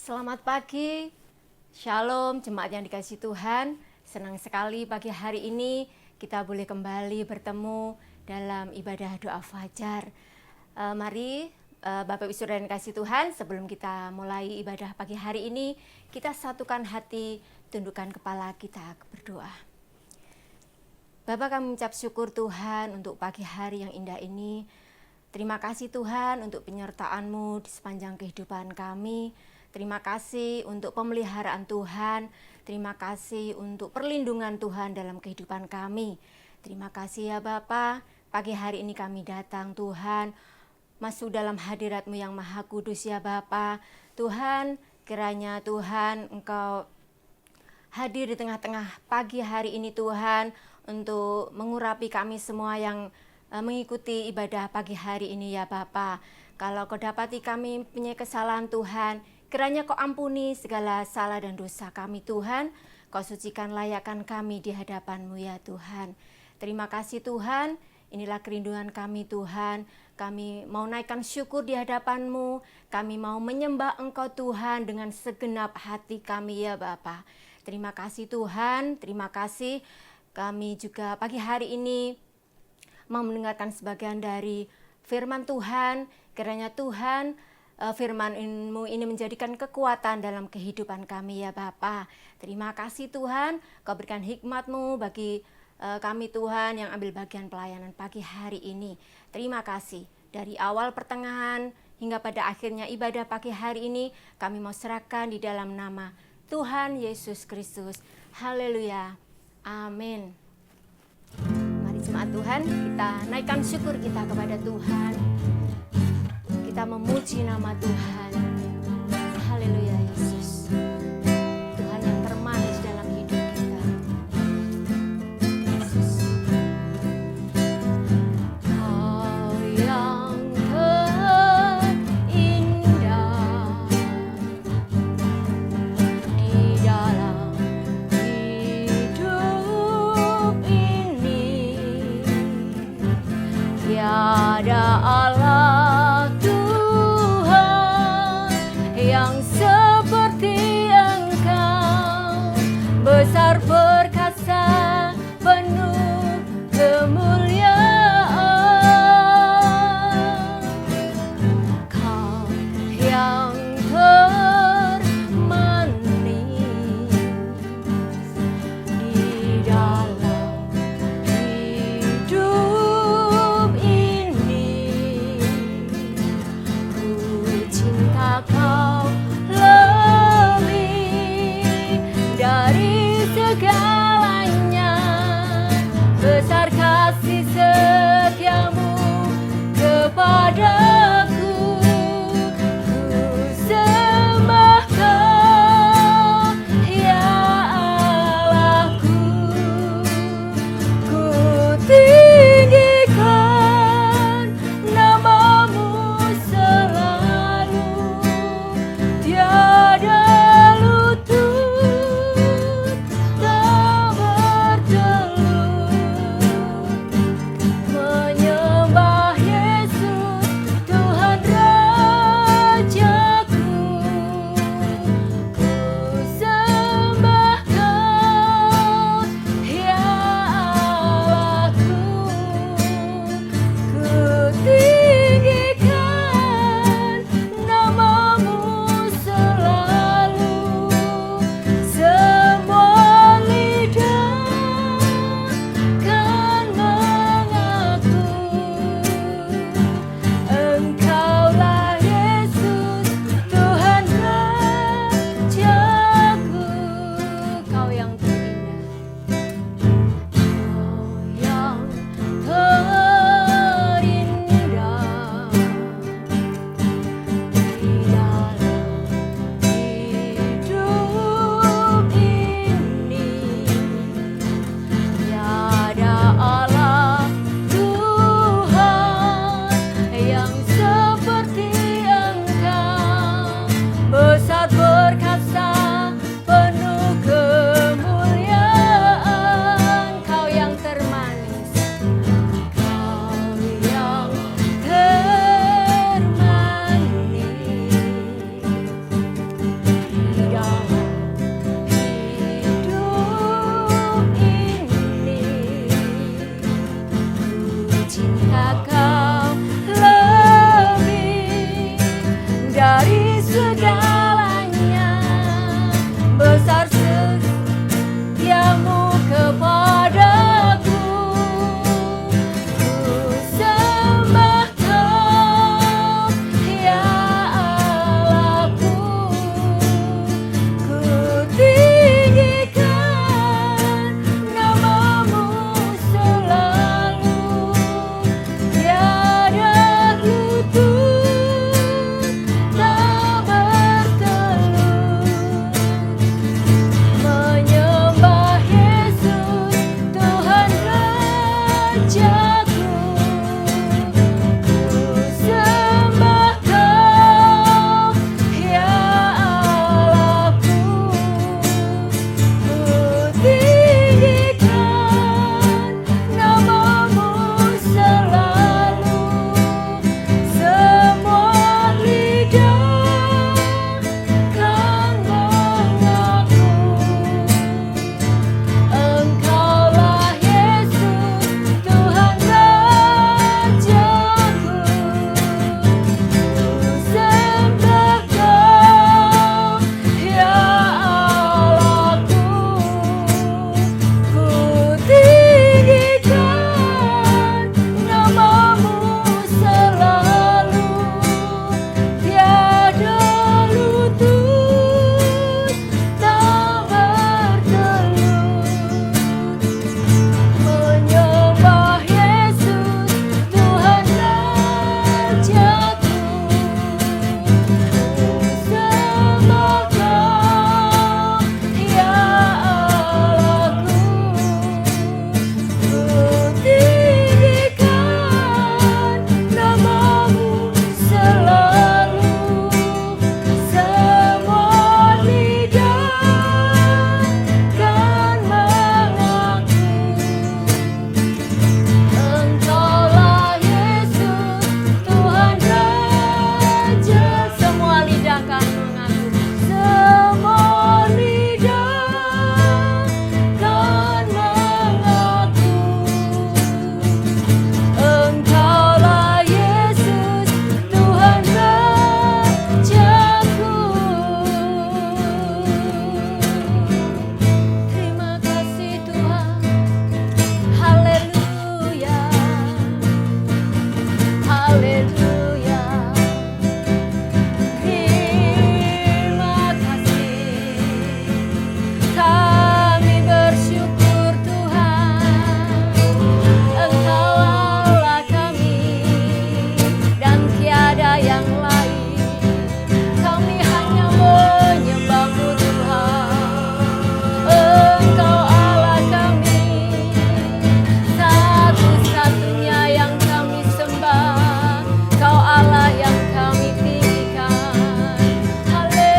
Selamat pagi, Shalom jemaat yang dikasihi Tuhan. Senang sekali pagi hari ini kita boleh kembali bertemu dalam ibadah doa fajar. Mari Bapak Ibu Saudara yang dikasihi Tuhan, sebelum kita mulai ibadah pagi hari ini, kita satukan hati, tundukkan kepala kita berdoa. Bapak, kami mengucap syukur Tuhan untuk pagi hari yang indah ini. Terima kasih Tuhan untuk penyertaan-Mu di sepanjang kehidupan kami. Terima kasih untuk pemeliharaan Tuhan. Terima kasih untuk perlindungan Tuhan dalam kehidupan kami. Terima kasih ya Bapa, pagi hari ini kami datang Tuhan, masuk dalam hadirat-Mu yang maha kudus ya Bapa. Tuhan, kiranya Tuhan Engkau hadir di tengah-tengah pagi hari ini Tuhan, untuk mengurapi kami semua yang mengikuti ibadah pagi hari ini ya Bapa. Kalau Kau dapati kami punya kesalahan Tuhan, kiranya Kau ampuni segala salah dan dosa kami Tuhan. Kau sucikan layakan kami di hadapan-Mu ya Tuhan. Terima kasih Tuhan, inilah kerinduan kami Tuhan. Kami mau naikkan syukur di hadapan-Mu. Kami mau menyembah Engkau Tuhan dengan segenap hati kami ya Bapa. Terima kasih Tuhan, terima kasih. Kami juga pagi hari ini mau mendengarkan sebagian dari firman Tuhan. Kiranya Tuhan, firman-Mu ini menjadikan kekuatan dalam kehidupan kami ya Bapa. Terima kasih Tuhan, Kau berikan hikmat-Mu bagi kami Tuhan yang ambil bagian pelayanan pagi hari ini. Terima kasih. Dari awal pertengahan hingga pada akhirnya ibadah pagi hari ini, kami mau serahkan di dalam nama Tuhan Yesus Kristus. Haleluya. Amin. Mari jemaat Tuhan, kita naikkan syukur kita kepada Tuhan. Kita memuji nama Tuhan. Haleluya Yesus. Tuhan yang termanis dalam hidup kita. Yesus. Kau yang terindah di dalam hidup ini, tiada Allah Tuhan yang seperti Engkau, besar perkasa penuh kemuliaan. Kau yang termanis di dalam hidup ini, ku cinta Kau lebih dari segalanya. Besar kasih setiamu kepadaku, ku sembah Kau ya Allahku. Ku tinggikan nama-Mu selalu, dari segalanya. Besar setiamu kepadaku, ku sembah Kau ya Allahku, ku tinggikan namamu selalu, tiada lutut tak bertelut, menyembah Yesus Tuhan Rajaku, ku sembah Kau ya Allahku, ku tinggikan namamu selalu, semua lidah kan mengaku Engkaulah Yesus Tuhan Rajaku, ku sembah Kau ya Allahku, ku tinggikan namamu selalu, tiada lutut tak bertelut, menyembah Yesus Tuhan Rajaku, ku sembah Kau ya Allahku, ku tinggikan namamu selalu, semua lidah kan mengaku Engkaulah Yesus Tuhan Raja. Semua lidah kan mengaku, semua lidah kan mengaku Engkaulah Yesus Tuhan Rajaku. Terima kasih Tuhan, haleluya, haleluya. Terima kasih, kami bersyukur Tuhan, Engkau Allah kami dan tiada yang lain. Kami hanya menyembah-Mu Tuhan, Engkau Allah kami, satu-satunya yang kami sembah, Kau Allah yang kami tinggikan. Haleluya,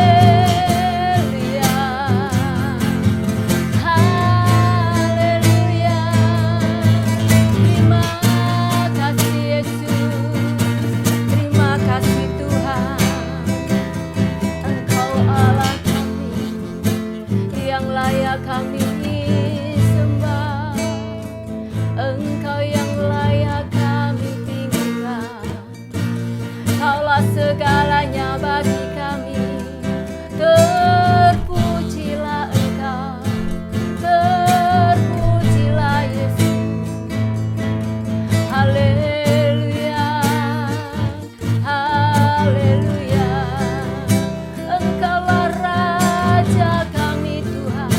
haleluya. Terima kasih Yesus, terima kasih Tuhan, Engkau Allah kami yang layak kami sembah, Engkau yang layak kami tinggikan. Kaulah segalanya bagi kami, terpujilah Engkau, terpujilah Yesus. Haleluya, haleluya. Engkaulah Raja kami Tuhan,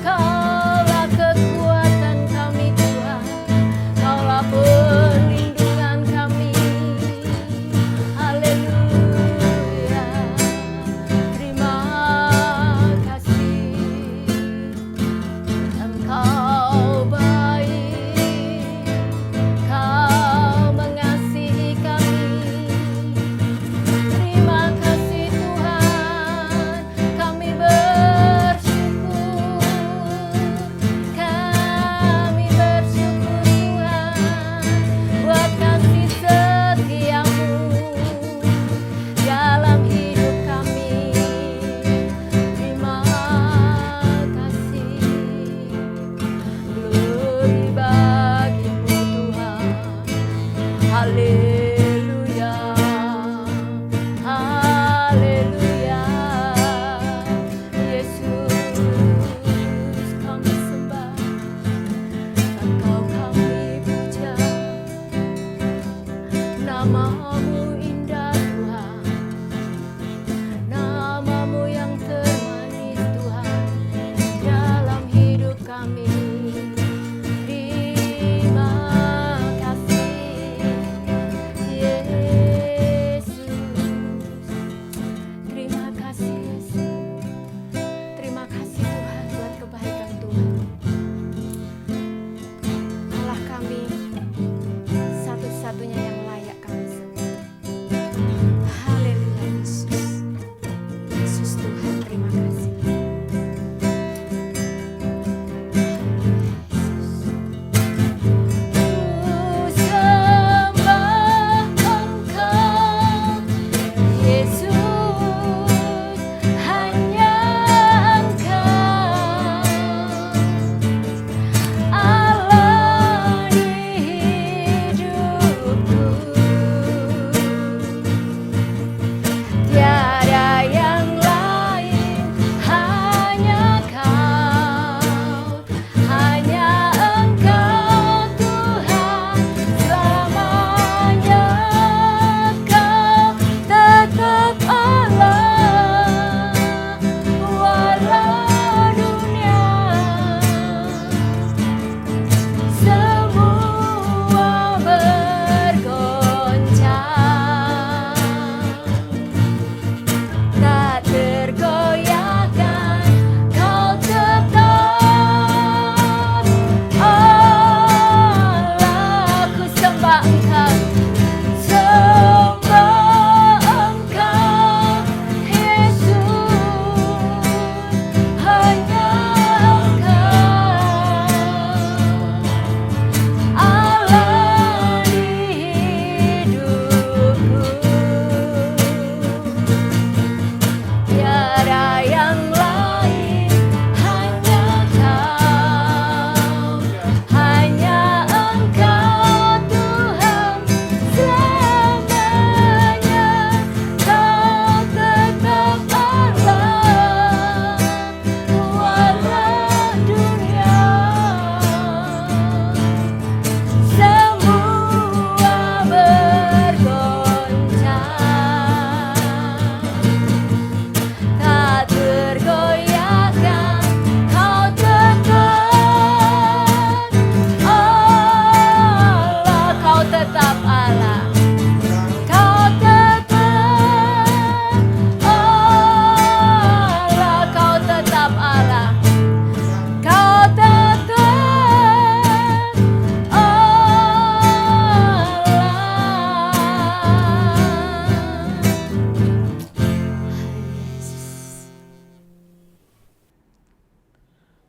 Kaulah kekuatan kami Tuhan, Kaulah perlindungan kami. Haleluya,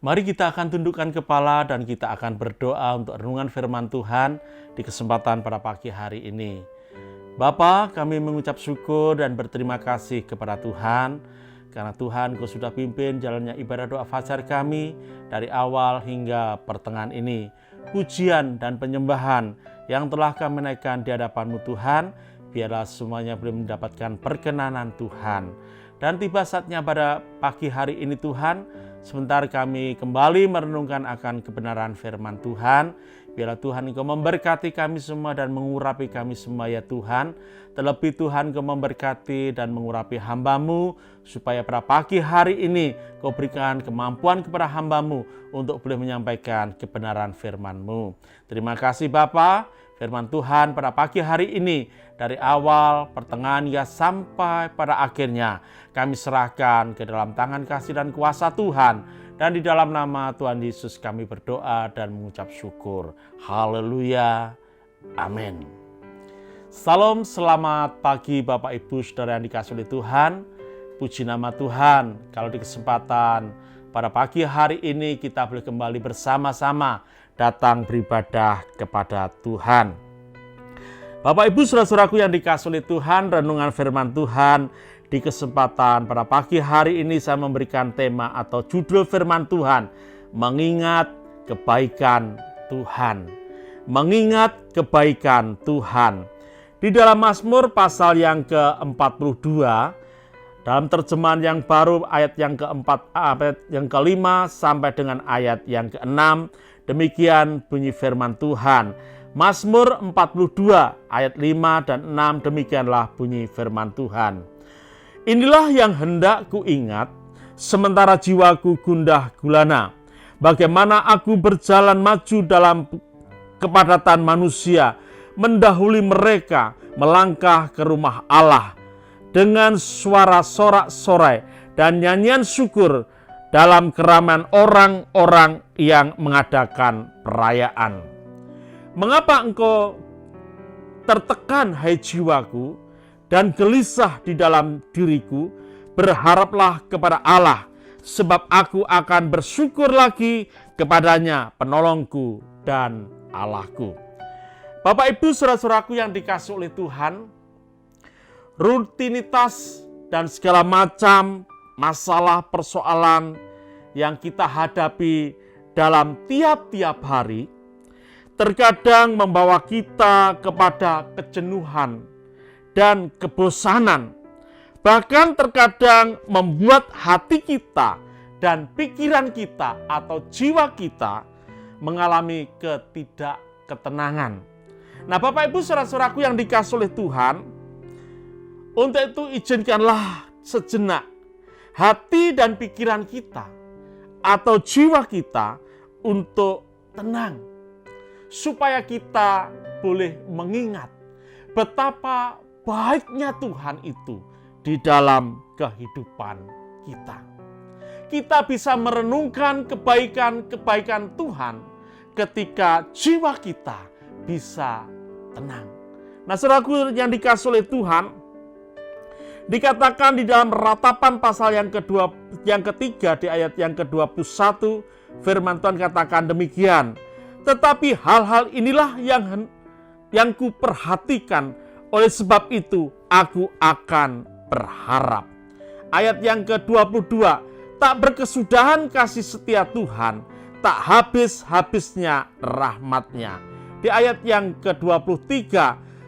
Mari kita akan tundukkan kepala dan kita akan berdoa untuk renungan firman Tuhan di kesempatan pada pagi hari ini. Bapa, kami mengucap syukur dan berterima kasih kepada Tuhan, karena Tuhan Kau sudah pimpin jalannya ibadah doa fajar kami dari awal hingga pertengahan ini. Pujian dan penyembahan yang telah kami naikkan di hadapan-Mu Tuhan, biarlah semuanya boleh mendapatkan perkenanan Tuhan. Dan tiba saatnya pada pagi hari ini Tuhan, sebentar kami kembali merenungkan akan kebenaran firman Tuhan. Biarlah Tuhan Engkau memberkati kami semua dan mengurapi kami semua ya Tuhan. Terlebih Tuhan Engkau memberkati dan mengurapi hamba-Mu, supaya pada pagi hari ini Kau berikan kemampuan kepada hamba-Mu untuk boleh menyampaikan kebenaran firman-Mu. Terima kasih Bapa, firman Tuhan pada pagi hari ini dari awal, pertengahan hingga sampai pada akhirnya kami serahkan ke dalam tangan kasih dan kuasa Tuhan. Dan di dalam nama Tuhan Yesus kami berdoa dan mengucap syukur. Haleluya. Amin. Salam, selamat pagi Bapak Ibu Saudara yang dikasihi oleh Tuhan. Puji nama Tuhan. Kalau di kesempatan pada pagi hari ini kita boleh kembali bersama-sama datang beribadah kepada Tuhan. Bapak Ibu Saudara-saudaraku yang dikasihi oleh Tuhan, renungan firman Tuhan di kesempatan pada pagi hari ini saya memberikan tema atau judul firman Tuhan, mengingat kebaikan Tuhan. Mengingat kebaikan Tuhan. Di dalam Mazmur pasal yang ke-42, dalam terjemahan yang baru ayat yang keempat, ayat yang kelima sampai dengan ayat yang keenam, demikian bunyi firman Tuhan. Mazmur 42 ayat 5 dan 6, demikianlah bunyi firman Tuhan. Inilah yang hendak ku ingat, sementara jiwaku gundah gulana. Bagaimana aku berjalan maju dalam kepadatan manusia, mendahului mereka melangkah ke rumah Allah dengan suara sorak-sorai dan nyanyian syukur dalam keramaian orang-orang yang mengadakan perayaan. Mengapa engkau tertekan, hai jiwaku, dan gelisah di dalam diriku? Berharaplah kepada Allah, sebab aku akan bersyukur lagi kepadanya, penolongku dan Allahku. Bapak Ibu Saudara-saudaraku yang dikasihi oleh Tuhan, rutinitas dan segala macam masalah persoalan yang kita hadapi dalam tiap-tiap hari terkadang membawa kita kepada kejenuhan dan kebosanan. Bahkan terkadang membuat hati kita dan pikiran kita atau jiwa kita mengalami ketidakketenangan. Nah Bapak Ibu Saudara-saudaraku yang dikasihi oleh Tuhan, untuk itu izinkanlah sejenak hati dan pikiran kita atau jiwa kita untuk tenang, supaya kita boleh mengingat betapa baiknya Tuhan itu di dalam kehidupan kita. Kita bisa merenungkan kebaikan-kebaikan Tuhan ketika jiwa kita bisa tenang. Nah saudaraku yang dikasihi oleh Tuhan, dikatakan di dalam Ratapan pasal yang ketiga di ayat yang ke-21, firman Tuhan katakan demikian. Tetapi hal-hal inilah yang ku perhatikan, oleh sebab itu aku akan berharap. Ayat yang ke-22, tak berkesudahan kasih setia Tuhan, tak habis-habisnya rahmat-Nya. Di ayat yang ke-23,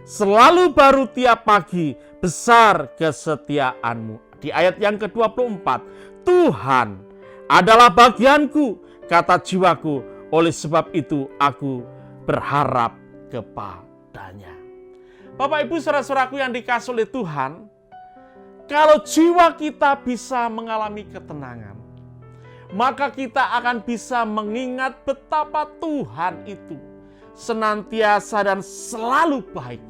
selalu baru tiap pagi, besar kesetiaan-Mu. Di ayat yang ke-24, Tuhan adalah bagianku, kata jiwaku, oleh sebab itu aku berharap kepadanya. Bapak Ibu Saudara-saudaraku yang dikasihi oleh Tuhan, kalau jiwa kita bisa mengalami ketenangan, maka kita akan bisa mengingat betapa Tuhan itu senantiasa dan selalu baik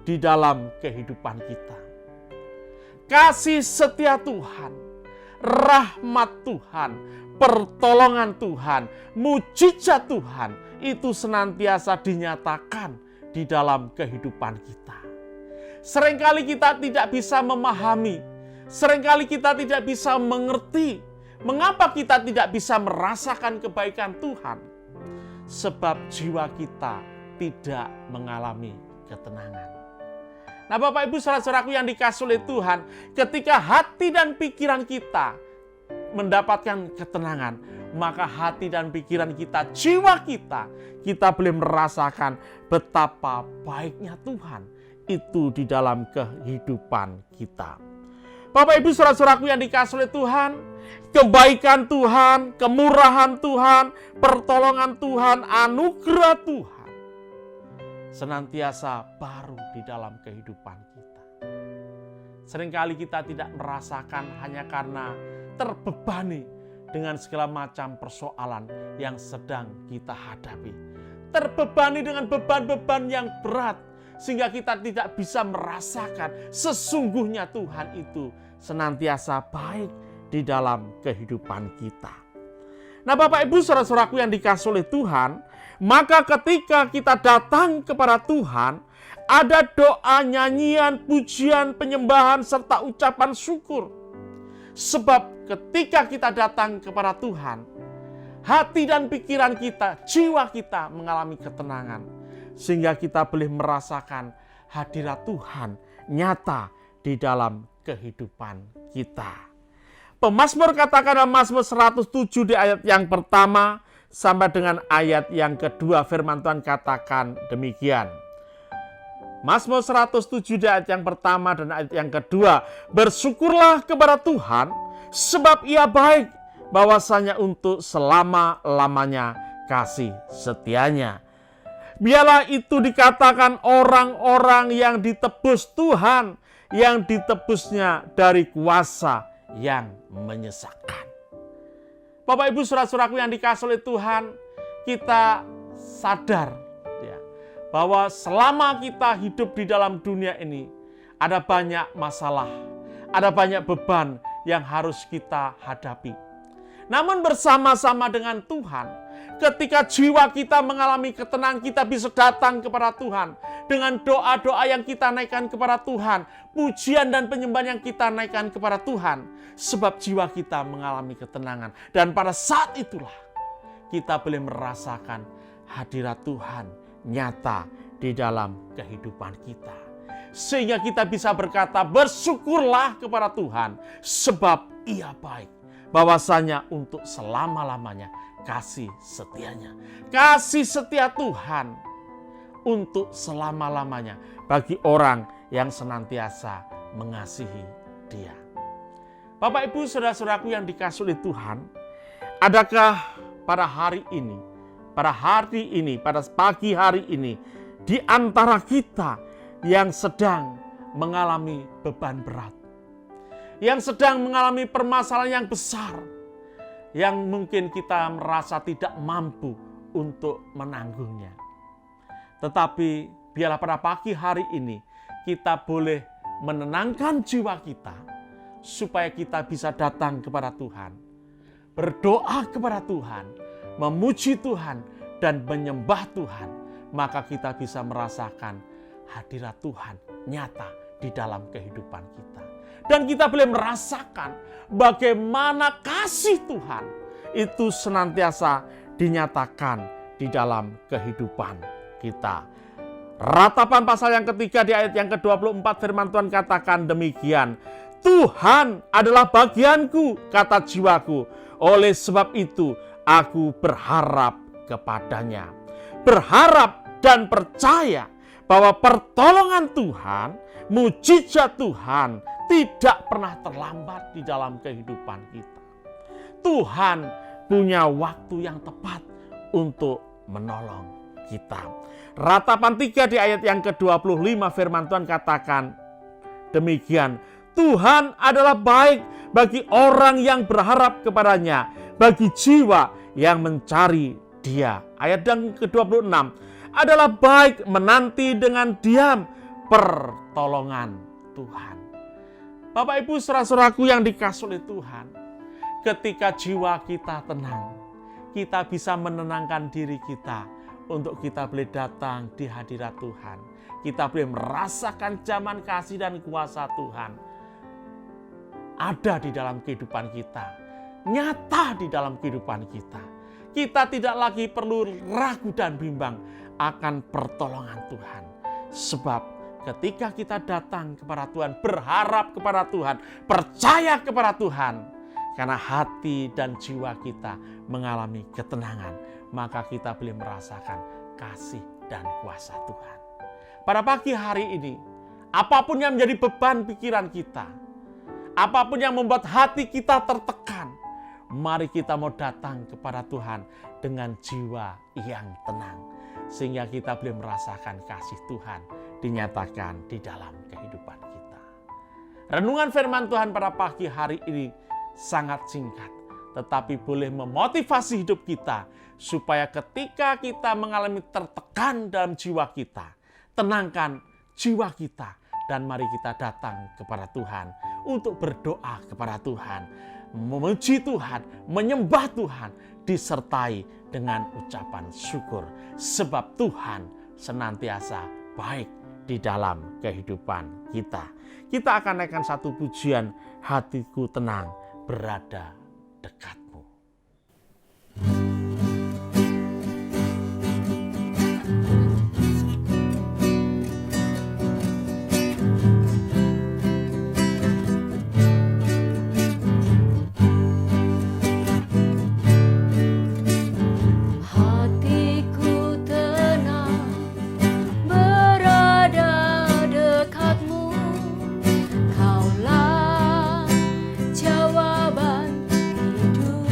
di dalam kehidupan kita. Kasih setia Tuhan, rahmat Tuhan, pertolongan Tuhan, mujizat Tuhan itu senantiasa dinyatakan di dalam kehidupan kita. Seringkali kita tidak bisa memahami, seringkali kita tidak bisa mengerti Mengapa kita tidak bisa merasakan kebaikan Tuhan? Sebab jiwa kita tidak mengalami ketenangan. Nah, Bapak Ibu saudara-saudaraku yang dikasihi oleh Tuhan, ketika hati dan pikiran kita mendapatkan ketenangan, maka hati dan pikiran kita, jiwa kita boleh merasakan betapa baiknya Tuhan itu di dalam kehidupan kita. Bapak Ibu saudara-saudaraku yang dikasihi oleh Tuhan, kebaikan Tuhan, kemurahan Tuhan, pertolongan Tuhan, anugerah Tuhan senantiasa baru di dalam kehidupan kita. Seringkali kita tidak merasakan hanya karena terbebani dengan segala macam persoalan yang sedang kita hadapi. Terbebani dengan beban-beban yang berat, sehingga kita tidak bisa merasakan sesungguhnya Tuhan itu senantiasa baik di dalam kehidupan kita. Nah, Bapak Ibu saudara-saudaraku yang dikasihi oleh Tuhan, maka ketika kita datang kepada Tuhan, ada doa, nyanyian, pujian, penyembahan, serta ucapan syukur. Sebab ketika kita datang kepada Tuhan, hati dan pikiran kita, jiwa kita mengalami ketenangan. Sehingga kita boleh merasakan hadirat Tuhan nyata di dalam kehidupan kita. Pemazmur katakan dalam Mazmur 107 di ayat yang pertama sampai dengan ayat yang kedua, firman Tuhan katakan demikian. Mazmur 107 di ayat yang pertama dan ayat yang kedua, bersyukurlah kepada Tuhan sebab Ia baik, bahwasanya untuk selama-lamanya kasih setianya. Biarlah itu dikatakan orang-orang yang ditebus Tuhan, yang ditebusnya dari kuasa yang menyesatkan. Bapak Ibu saudara-saudaraku yang dikasihi oleh Tuhan, kita sadar ya, bahwa selama kita hidup di dalam dunia ini, ada banyak masalah, ada banyak beban yang harus kita hadapi. Namun bersama-sama dengan Tuhan, ketika jiwa kita mengalami ketenangan, kita bisa datang kepada Tuhan. Dengan doa-doa yang kita naikkan kepada Tuhan, pujian dan penyembahan yang kita naikkan kepada Tuhan. Sebab jiwa kita mengalami ketenangan. Dan pada saat itulah, kita boleh merasakan hadirat Tuhan nyata di dalam kehidupan kita. Sehingga kita bisa berkata, bersyukurlah kepada Tuhan, sebab Ia baik. Bahwasanya untuk selama-lamanya kasih setianya. Kasih setia Tuhan untuk selama-lamanya bagi orang yang senantiasa mengasihi Dia. Bapak Ibu saudara-saudaraku yang dikasihi oleh Tuhan, adakah pada hari ini, pada pagi hari ini, di antara kita yang sedang mengalami beban berat, yang sedang mengalami permasalahan yang besar, yang mungkin kita merasa tidak mampu untuk menanggungnya. Tetapi biarlah pada pagi hari ini kita boleh menenangkan jiwa kita supaya kita bisa datang kepada Tuhan, berdoa kepada Tuhan, memuji Tuhan dan menyembah Tuhan, maka kita bisa merasakan hadirat Tuhan nyata di dalam kehidupan kita. Dan kita boleh merasakan bagaimana kasih Tuhan itu senantiasa dinyatakan di dalam kehidupan kita. Ratapan pasal yang ketiga di ayat yang ke-24 firman Tuhan katakan demikian. Tuhan adalah bagianku, kata jiwaku. Oleh sebab itu aku berharap kepadanya. Berharap dan percaya bahwa pertolongan Tuhan, mujizat Tuhan tidak pernah terlambat di dalam kehidupan kita. Tuhan punya waktu yang tepat untuk menolong kita. Ratapan 3 di ayat yang ke-25 firman Tuhan katakan demikian. Tuhan adalah baik bagi orang yang berharap kepadanya, bagi jiwa yang mencari Dia. Ayat yang ke-26 adalah baik menanti dengan diam pertolongan Tuhan. Bapak Ibu saudara-saudaraku yang dikasihi oleh Tuhan, ketika jiwa kita tenang, kita bisa menenangkan diri kita untuk kita boleh datang di hadirat Tuhan. Kita boleh merasakan zaman kasih dan kuasa Tuhan ada di dalam kehidupan kita. nyata di dalam kehidupan kita. Kita tidak lagi perlu ragu dan bimbang akan pertolongan Tuhan. Sebab ketika kita datang kepada Tuhan, berharap kepada Tuhan, percaya kepada Tuhan, karena hati dan jiwa kita mengalami ketenangan, maka kita boleh merasakan kasih dan kuasa Tuhan. Pada pagi hari ini, apapun yang menjadi beban pikiran kita, apapun yang membuat hati kita tertekan, mari kita mau datang kepada Tuhan dengan jiwa yang tenang. Sehingga kita boleh merasakan kasih Tuhan dinyatakan di dalam kehidupan kita. Renungan firman Tuhan pada pagi hari ini sangat singkat, tetapi boleh memotivasi hidup kita supaya ketika kita mengalami tertekan dalam jiwa kita, tenangkan jiwa kita dan mari kita datang kepada Tuhan untuk berdoa kepada Tuhan, memuji Tuhan, menyembah Tuhan, disertai dengan ucapan syukur sebab Tuhan senantiasa baik di dalam kehidupan kita. Kita akan naikkan satu pujian, hatiku tenang berada dekatmu. Hatiku tenang berada dekatmu, Kaulah jawaban hidup.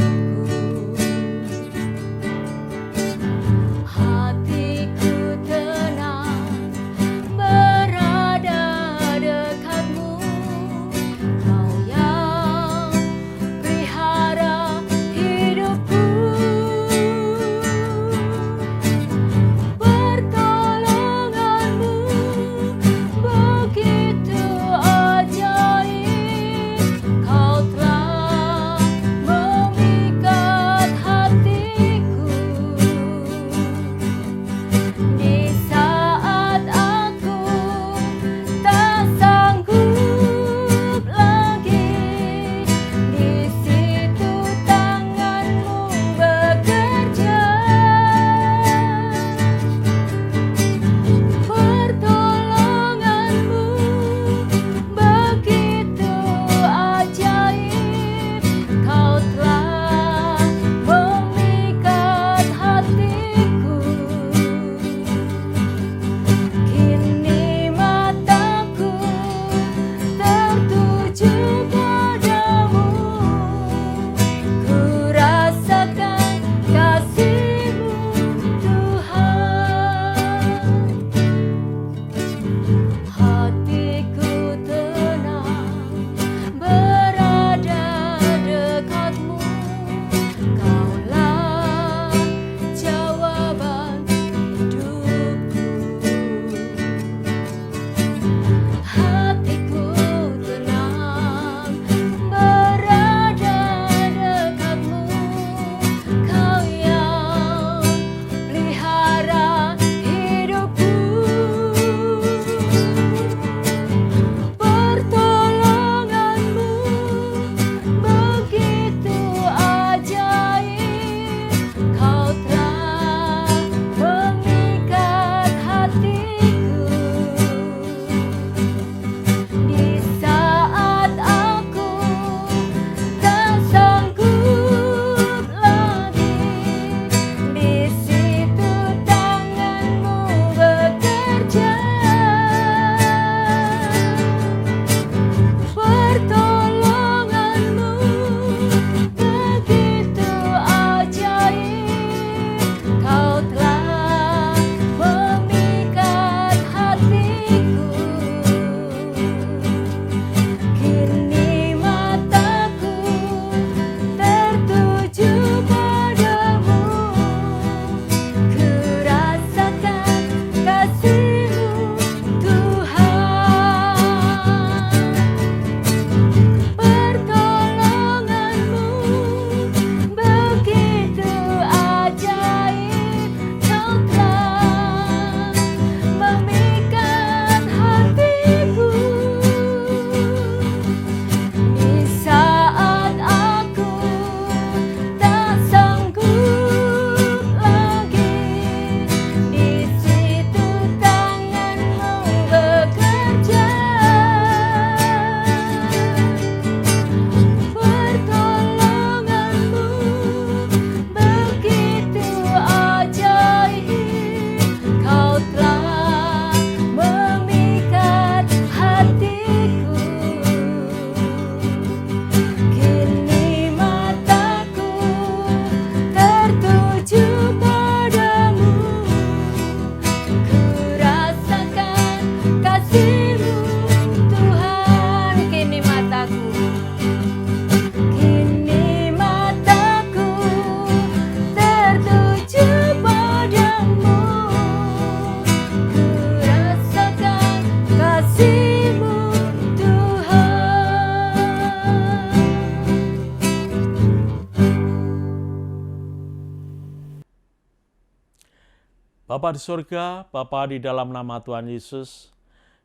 Bapa di surga, Bapa di dalam nama Tuhan Yesus,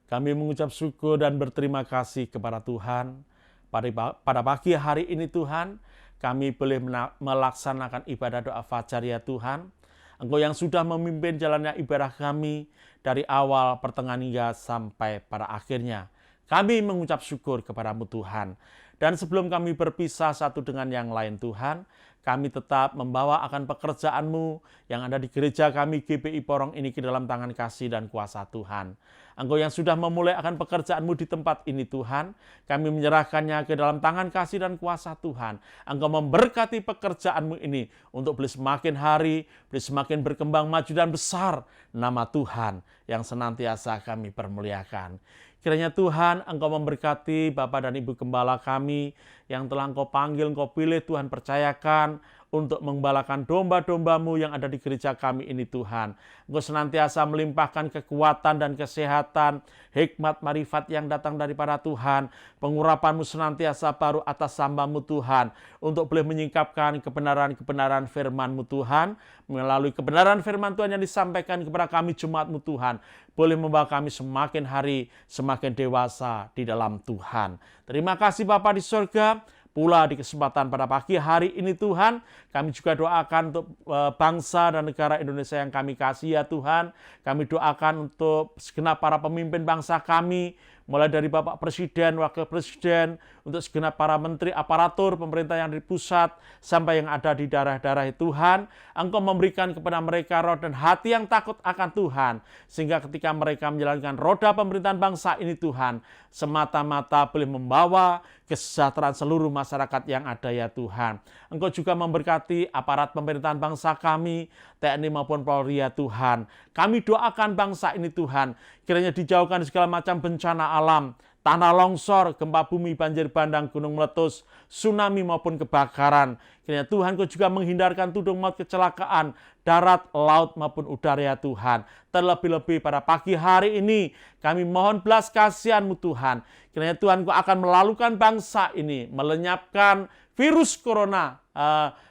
kami mengucap syukur dan berterima kasih kepada Tuhan. Pada pagi hari ini Tuhan, kami boleh melaksanakan ibadah doa fajar ya Tuhan. Engkau yang sudah memimpin jalannya ibadah kami dari awal, pertengahan hingga sampai pada akhirnya. Kami mengucap syukur kepadamu Tuhan. Dan sebelum kami berpisah satu dengan yang lain Tuhan, kami tetap membawa akan pekerjaan-Mu yang ada di gereja kami GBI Porong ini ke dalam tangan kasih dan kuasa Tuhan. Engkau yang sudah memulai akan pekerjaan-Mu di tempat ini Tuhan, kami menyerahkannya ke dalam tangan kasih dan kuasa Tuhan. Engkau memberkati pekerjaan-Mu ini untuk boleh semakin hari, boleh semakin berkembang maju dan besar nama Tuhan yang senantiasa kami permuliakan. Kiranya Tuhan Engkau memberkati Bapak dan Ibu Gembala kami yang telah Engkau panggil, Engkau pilih, Tuhan percayakan untuk menggembalakan domba-domba-Mu yang ada di gereja kami ini Tuhan. Engkau senantiasa melimpahkan kekuatan dan kesehatan, hikmat, marifat yang datang daripada Tuhan. Pengurapan-Mu senantiasa baru atas hamba-Mu Tuhan, untuk boleh menyingkapkan kebenaran-kebenaran firman-Mu Tuhan, melalui kebenaran firman Tuhan yang disampaikan kepada kami Jemaat-Mu Tuhan, boleh membawa kami semakin hari, semakin dewasa di dalam Tuhan. Terima kasih Bapa di surga. Pula di kesempatan pada pagi hari ini Tuhan, kami juga doakan untuk bangsa dan negara Indonesia yang kami kasih ya Tuhan. Kami doakan untuk segenap para pemimpin bangsa kami, mulai dari Bapak Presiden, Wakil Presiden, untuk segenap para menteri, aparatur, pemerintah yang di pusat, sampai yang ada di daerah-daerah Tuhan. Engkau memberikan kepada mereka roh dan hati yang takut akan Tuhan, sehingga ketika mereka menjalankan roda pemerintahan bangsa ini Tuhan, semata-mata boleh membawa kesejahteraan seluruh masyarakat yang ada ya Tuhan. Engkau juga memberkati aparat pemerintahan bangsa kami, TNI maupun Polri ya Tuhan. Kami doakan bangsa ini Tuhan, kiranya dijauhkan dari segala macam bencana alam, tanah longsor, gempa bumi, banjir bandang, gunung meletus, tsunami maupun kebakaran. Kiranya Tuhan Kau juga menghindarkan tudung maut, kecelakaan, darat, laut maupun udara ya Tuhan. Terlebih-lebih pada pagi hari ini kami mohon belas kasihan-Mu Tuhan. Kiranya Tuhan Kau akan melalukan bangsa ini, melenyapkan virus corona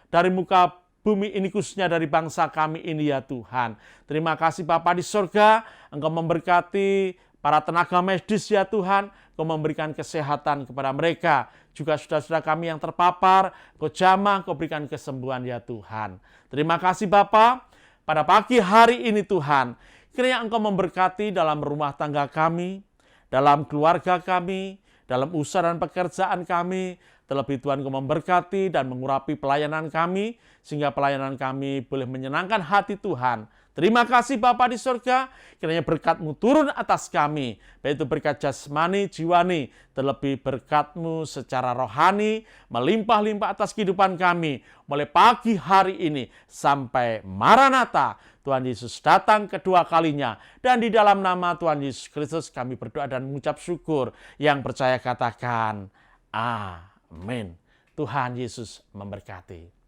dari muka bumi ini, khususnya dari bangsa kami ini ya Tuhan. Terima kasih Bapa di surga, Engkau memberkati para tenaga medis ya Tuhan, Kau memberikan kesehatan kepada mereka. Juga saudara-saudara kami yang terpapar, Kau jamah, Kau berikan kesembuhan ya Tuhan. Terima kasih Bapa, pada pagi hari ini Tuhan, kiranya Engkau memberkati dalam rumah tangga kami, dalam keluarga kami, dalam usaha dan pekerjaan kami. Terlebih Tuhan Kau memberkati dan mengurapi pelayanan kami, sehingga pelayanan kami boleh menyenangkan hati Tuhan. Terima kasih Bapa di surga, kiranya berkat-Mu turun atas kami, baik itu berkat jasmani, jiwani, terlebih berkat-Mu secara rohani, melimpah-limpah atas kehidupan kami, mulai pagi hari ini sampai Maranatha, Tuhan Yesus datang kedua kalinya. Dan di dalam nama Tuhan Yesus Kristus kami berdoa dan mengucap syukur. Yang percaya katakan, Amin. Tuhan Yesus memberkati.